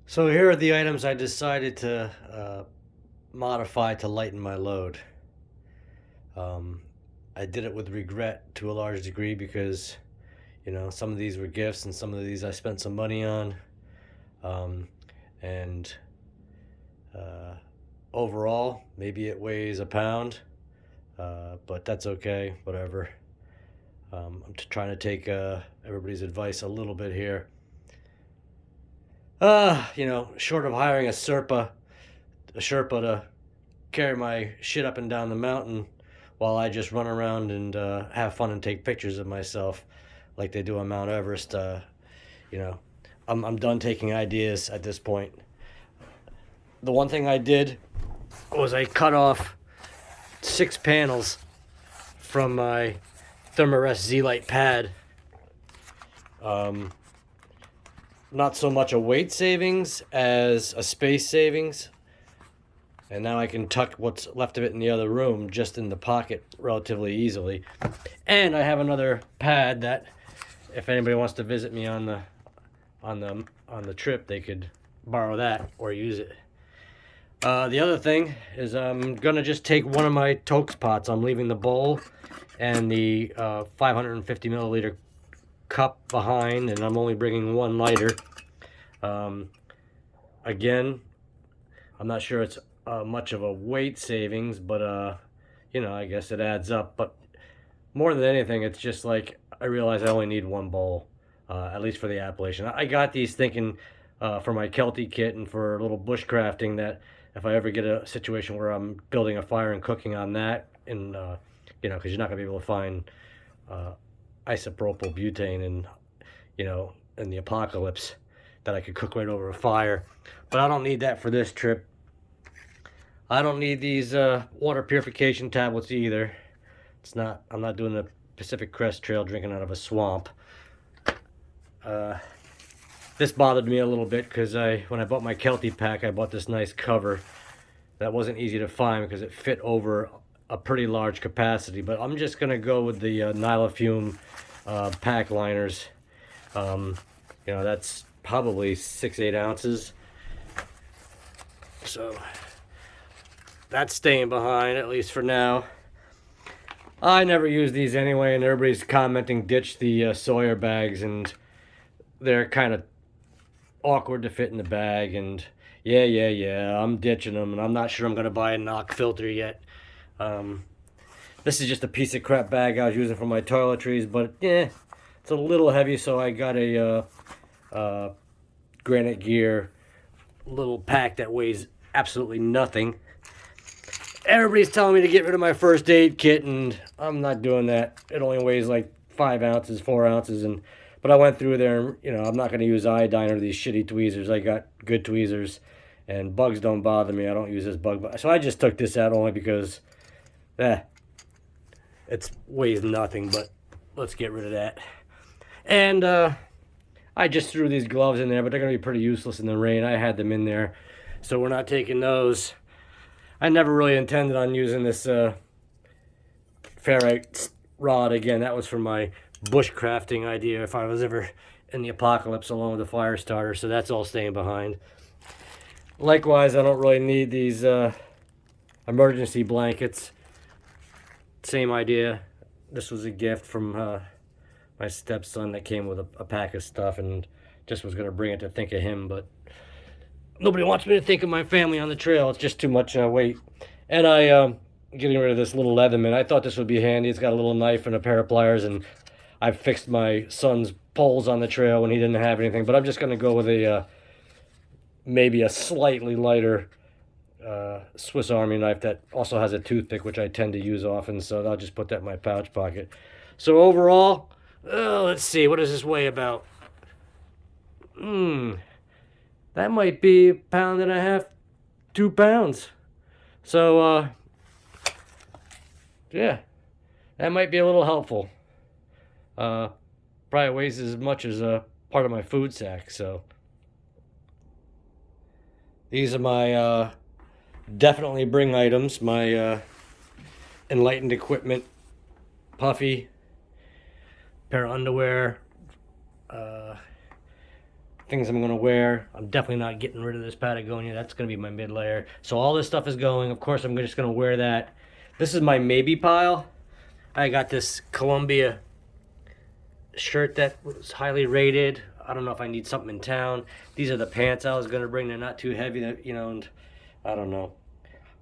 So here are the items I decided to modify to lighten my load. Um, I did it with regret to a large degree because, some of these were gifts and some of these I spent some money on. Um, and uh, Overall, maybe it weighs a pound, but that's okay, whatever. I'm trying to take everybody's advice a little bit here. Short of hiring a Sherpa to carry my shit up and down the mountain while I just run around and have fun and take pictures of myself like they do on Mount Everest. You know, I'm done taking ideas at this point. The one thing I did was I cut off 6 panels from my Thermarest Z-Lite pad. Not so much a weight savings as a space savings. And now I can tuck what's left of it in the other room just in the pocket relatively easily. And I have another pad that, if anybody wants to visit me on the trip, they could borrow that or use it. The other thing is I'm gonna just take one of my Tokes pots. I'm leaving the bowl and the 550 milliliter cup behind, and I'm only bringing one lighter. Again, I'm not sure it's much of a weight savings, but I guess it adds up. But more than anything, it's just like I realize I only need one bowl, at least for the Appalachian. I got these thinking for my Kelty kit and for a little bushcrafting, that if I ever get a situation where I'm building a fire and cooking on that, and because you're not gonna be able to find isopropyl butane in the apocalypse, that I could cook right over a fire. But I don't need that for this trip. I don't need these water purification tablets either. I'm not doing the Pacific Crest Trail drinking out of a swamp. This bothered me a little bit because when I bought my Kelty pack, I bought this nice cover that wasn't easy to find because it fit over a pretty large capacity. But I'm just gonna go with the Nylafume pack liners. That's probably 6-8 ounces. So that's staying behind, at least for now. I never use these anyway, and everybody's commenting ditch the Sawyer bags, and they're kind of awkward to fit in the bag. And yeah, I'm ditching them, and I'm not sure I'm going to buy a knock filter yet. This is just a piece of crap bag I was using for my toiletries, but it's a little heavy, so I got a Granite Gear little pack that weighs absolutely nothing. Everybody's telling me to get rid of my first aid kit, and I'm not doing that. It only weighs like 5 ounces, 4 ounces, but I went through there, and I'm not going to use iodine or these shitty tweezers. I got good tweezers, and bugs don't bother me. I don't use this bug. So I just took this out only because, it weighs nothing, but let's get rid of that. And I just threw these gloves in there, but they're going to be pretty useless in the rain. I had them in there, so we're not taking those. I never really intended on using this ferrite rod again. That was for my bushcrafting idea if I was ever in the apocalypse along with a fire starter, so that's all staying behind. Likewise, I don't really need these emergency blankets. Same idea. This was a gift from my stepson that came with a pack of stuff, and just was going to bring it to think of him, but nobody wants me to think of my family on the trail. It's just too much weight. And I getting rid of this little Leatherman. I thought this would be handy. It's got a little knife and a pair of pliers, and I fixed my son's poles on the trail when he didn't have anything. But I'm just going to go with a maybe a slightly lighter Swiss Army knife that also has a toothpick, which I tend to use often. So I'll just put that in my pouch pocket. So overall, let's see, what does this weigh about? That might be 1.5 pounds, 2 pounds. So, that might be a little helpful. Probably weighs as much as part of my food sack. So, these are my definitely bring items. My Enlightened Equipment puffy, pair of underwear, things I'm going to wear. I'm definitely not getting rid of this Patagonia. That's going to be my mid layer. So all this stuff is going. Of course, I'm just going to wear that. This is my maybe pile. I got this Columbia shirt that was highly rated. I don't know if I need something in town. These are the pants I was going to bring. They're not too heavy, you know, and I don't know.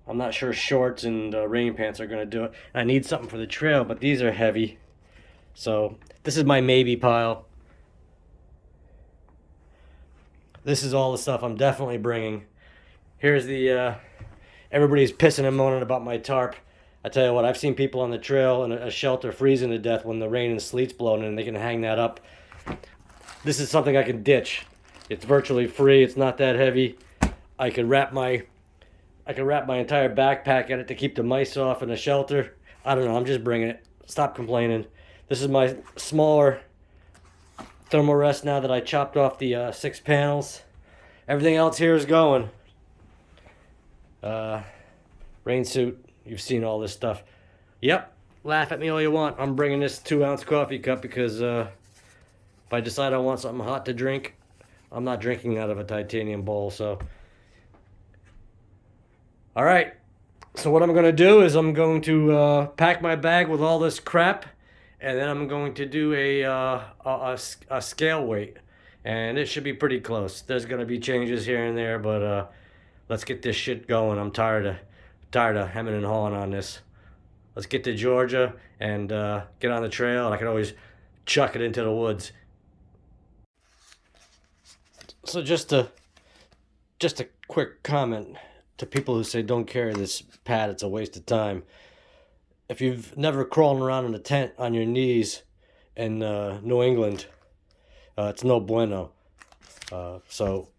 I'm not sure shorts and rain pants are going to do it. I need something for the trail, but these are heavy. So this is my maybe pile. This is all the stuff I'm definitely bringing. Here's the, everybody's pissing and moaning about my tarp. I tell you what, I've seen people on the trail in a shelter freezing to death when the rain and sleet's blowing and they can hang that up. This is something I can ditch. It's virtually free. It's not that heavy. I could wrap my entire backpack at it to keep the mice off in the shelter. I don't know. I'm just bringing it. Stop complaining. This is my smaller thermal rest now that I chopped off the 6 panels. Everything else here is going. Rain suit. You've seen all this stuff. Yep. Laugh at me all you want. I'm bringing this 2-ounce coffee cup because if I decide I want something hot to drink, I'm not drinking out of a titanium bowl. So, all right. So what I'm going to do is I'm going to pack my bag with all this crap, and then I'm going to do a scale weight, and it should be pretty close. There's going to be changes here and there, but let's get this shit going. I'm tired of hemming and hawing on this. Let's get to Georgia and get on the trail, and I can always chuck it into the woods. So just a quick comment to people who say don't carry this pad, it's a waste of time. If you've never crawled around in a tent on your knees in New England, it's no bueno. So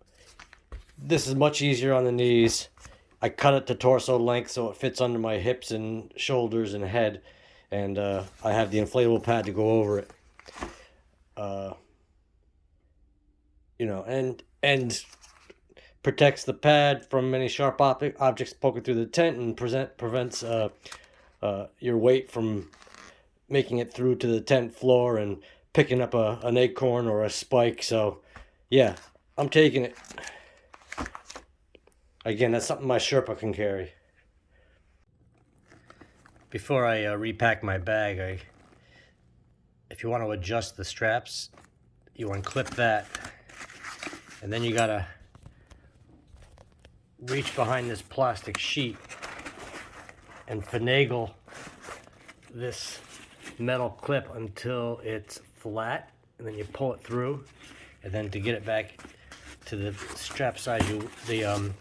this is much easier on the knees. I cut it to torso length so it fits under my hips and shoulders and head, and I have the inflatable pad to go over it. You know, and protects the pad from any sharp objects poking through the tent, and prevents your weight from making it through to the tent floor and picking up an acorn or a spike. So yeah, I'm taking it. Again, that's something my Sherpa can carry. Before I repack my bag, if you want to adjust the straps, you unclip that, and then you gotta reach behind this plastic sheet and finagle this metal clip until it's flat, and then you pull it through, and then to get it back to the strap size, the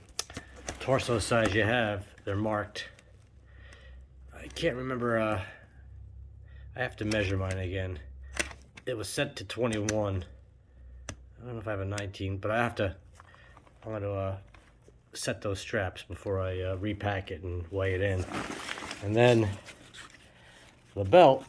torso size you have, they're marked. I can't remember, I have to measure mine again. It was set to 21. I don't know if I have a 19, but I'm going to set those straps before I repack it and weigh it in. And then the belt,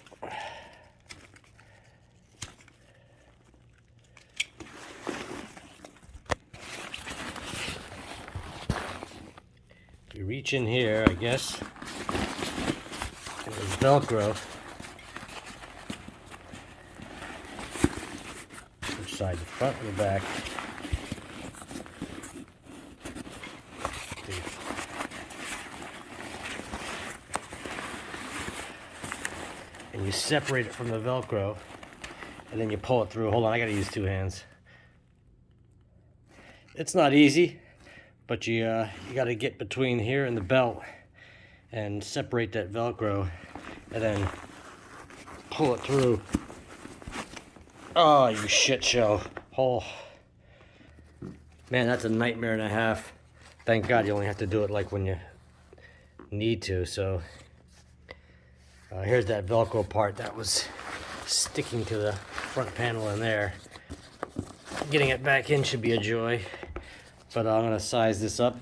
you reach in here, I guess, and there's Velcro. Which side, the front or the back? And you separate it from the Velcro, and then you pull it through. Hold on, I gotta use 2 hands. It's not easy, but you gotta get between here and the belt and separate that Velcro, and then pull it through. Oh, you shit show. Oh, man, that's a nightmare and a half. Thank God you only have to do it like when you need to. So here's that Velcro part that was sticking to the front panel in there. Getting it back in should be a joy, but I'm gonna size this up.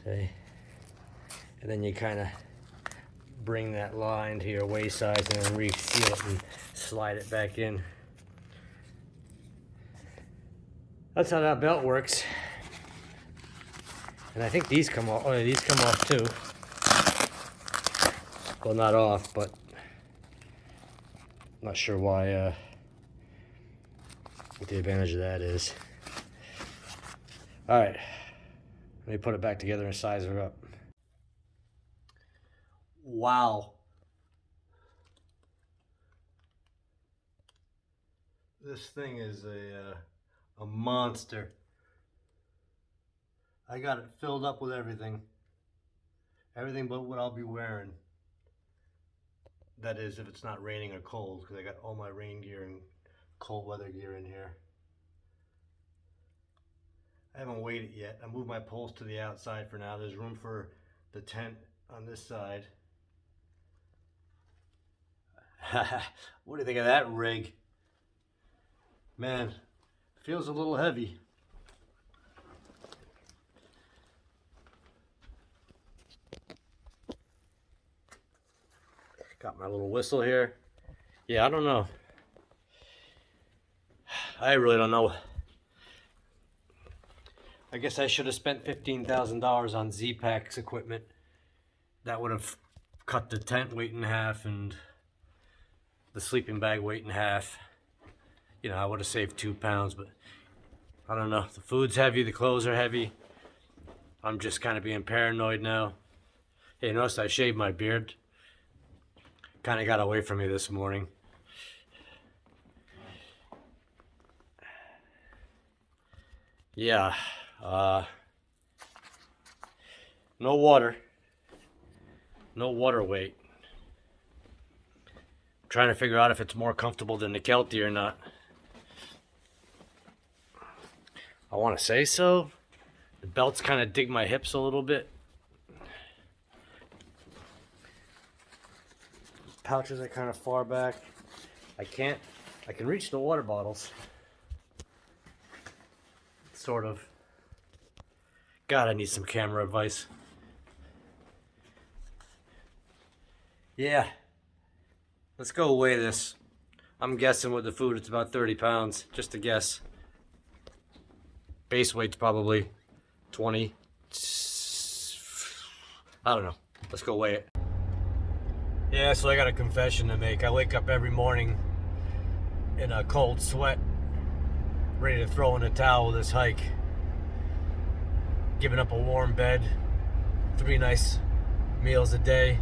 Okay. And then you kind of bring that line to your waist size and then reseal it and slide it back in. That's how that belt works. And I think these come off. Oh, these come off too. Well, not off, but not sure why. What the advantage of that is. All right, let me put it back together and size her up. Wow. This thing is a monster. I got it filled up with everything. Everything but what I'll be wearing. That is, if it's not raining or cold, because I got all my rain gear and cold weather gear in here. I haven't weighed it yet. I moved my poles to the outside for now. There's room for the tent on this side. What do you think of that rig? Man, feels a little heavy. Got my little whistle here. Yeah, I don't know. I really don't know. I guess I should have spent $15,000 on Z-Packs equipment. That would have cut the tent weight in half and the sleeping bag weight in half. You know, I would have saved 2 pounds, but I don't know. The food's heavy, the clothes are heavy. I'm just kind of being paranoid now. Hey, notice I shaved my beard. Kind of got away from me this morning. Yeah, no water. No water weight. I'm trying to figure out if it's more comfortable than the Kelty or not. I want to say so. The belts kind of dig my hips a little bit. Pouches are kind of far back. I can reach the water bottles. Sort of. God, I need some camera advice. Yeah. Let's go weigh this. I'm guessing with the food it's about 30 pounds. Just a guess. Base weight's probably 20. I don't know. Let's go weigh it. Yeah, so I got a confession to make. I wake up every morning in a cold sweat, ready to throw in a towel this hike. Giving up a warm bed, 3 nice meals a day,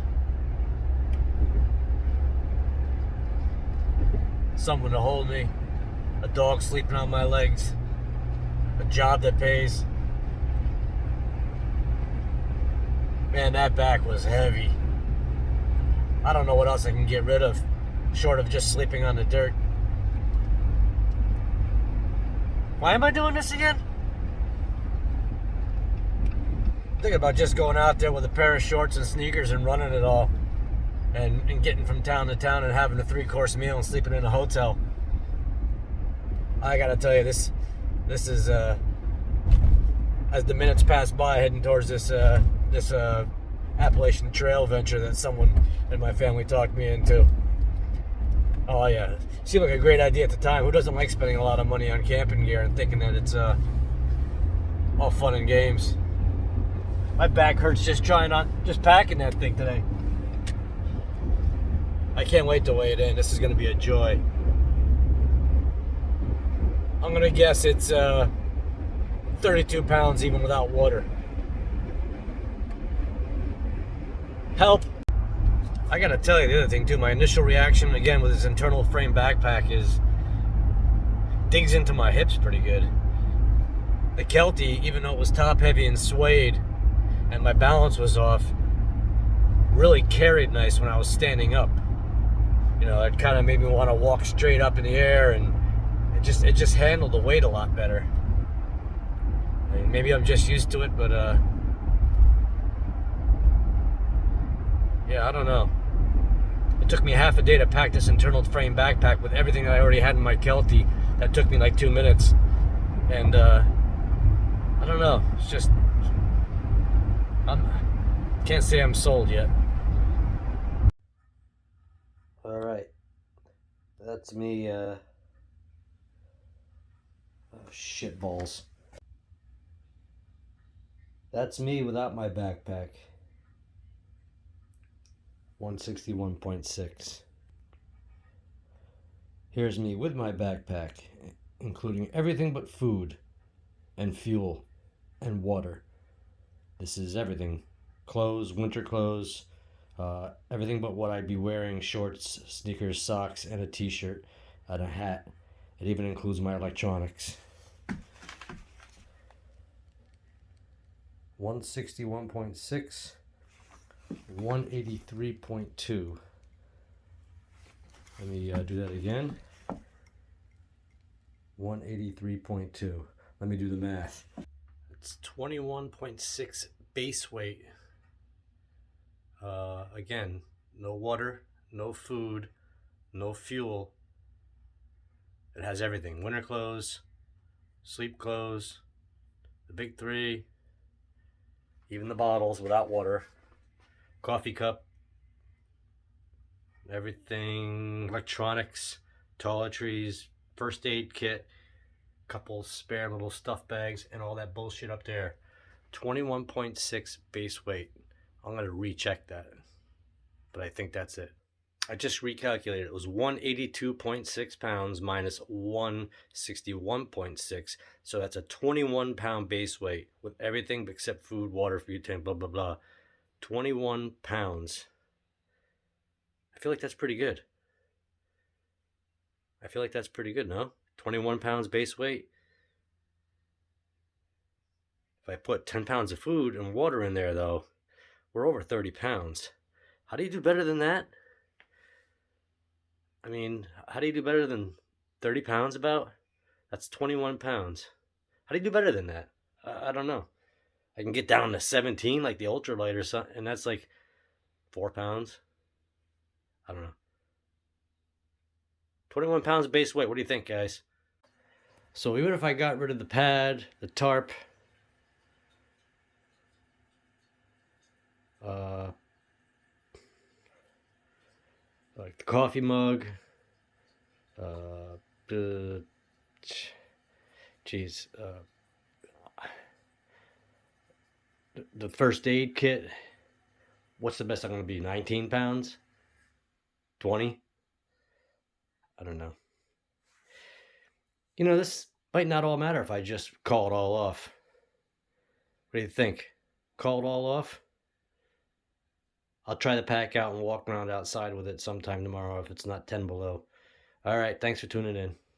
someone to hold me, a dog sleeping on my legs, a job that pays. Man, that back was heavy. I don't know what else I can get rid of, short of just sleeping on the dirt. Why am I doing this again? I'm thinking about just going out there with a pair of shorts and sneakers and running it all. And getting from town to town and having a 3-course meal and sleeping in a hotel. I gotta tell you, this is, as the minutes pass by heading towards this Appalachian trail venture that someone in my family talked me into. Oh yeah, seemed like a great idea at the time. Who doesn't like spending a lot of money on camping gear and thinking that it's all fun and games? My back hurts just packing that thing today. I can't wait to weigh it in. This is going to be a joy. I'm going to guess it's 32 pounds even without water. Help! I gotta tell you the other thing too, my initial reaction, again with this internal frame backpack, is digs into my hips pretty good. The Kelty, even though it was top heavy and suede, and my balance was off, really carried nice when I was standing up. You know, it kind of made me want to walk straight up in the air, and it just handled the weight a lot better. I mean, maybe I'm just used to it, but yeah, I don't know. It took me half a day to pack this internal frame backpack with everything that I already had in my Kelty. That took me like 2 minutes. And I don't know. It's just, can't say I'm sold yet. All right. That's me, oh, shit balls. That's me without my backpack. 161.6. Here's me with my backpack, including everything but food and fuel and water. This is everything. Clothes, winter clothes, everything but what I'd be wearing: shorts, sneakers, socks, and a t-shirt and a hat. It even includes my electronics. 161.6, 183.2. Let me do that again. 183.2. Let me do the math. It's 21.6 base weight. Again, no water, no food, no fuel. It has everything: winter clothes, sleep clothes, the big three, even the bottles without water, coffee cup, everything, electronics, toiletries, first aid kit, couple spare little stuff bags, and all that bullshit up there. 21.6 base weight. I'm going to recheck that, but I think that's it. I just recalculated. It was 182.6 pounds minus 161.6. So that's a 21 pound base weight with everything except food, water, food tank, blah, blah, blah. 21 pounds. I feel like that's pretty good. No? 21 pounds base weight. If I put 10 pounds of food and water in there, though, we're over 30 pounds. How do you do better than that? I mean, how do you do better than 30 pounds about? That's 21 pounds. How do you do better than that? I don't know. I can get down to 17 like the ultralight or something, and that's like 4 pounds. I don't know. 21 pounds base weight. What do you think, guys? So even if I got rid of the pad, the tarp, like the coffee mug, the the first aid kit, what's the best I'm going to be? 19 pounds? 20? I don't know. You know, this might not all matter if I just call it all off. What do you think? Call it all off? I'll try the pack out and walk around outside with it sometime tomorrow if it's not 10 below. All right, thanks for tuning in.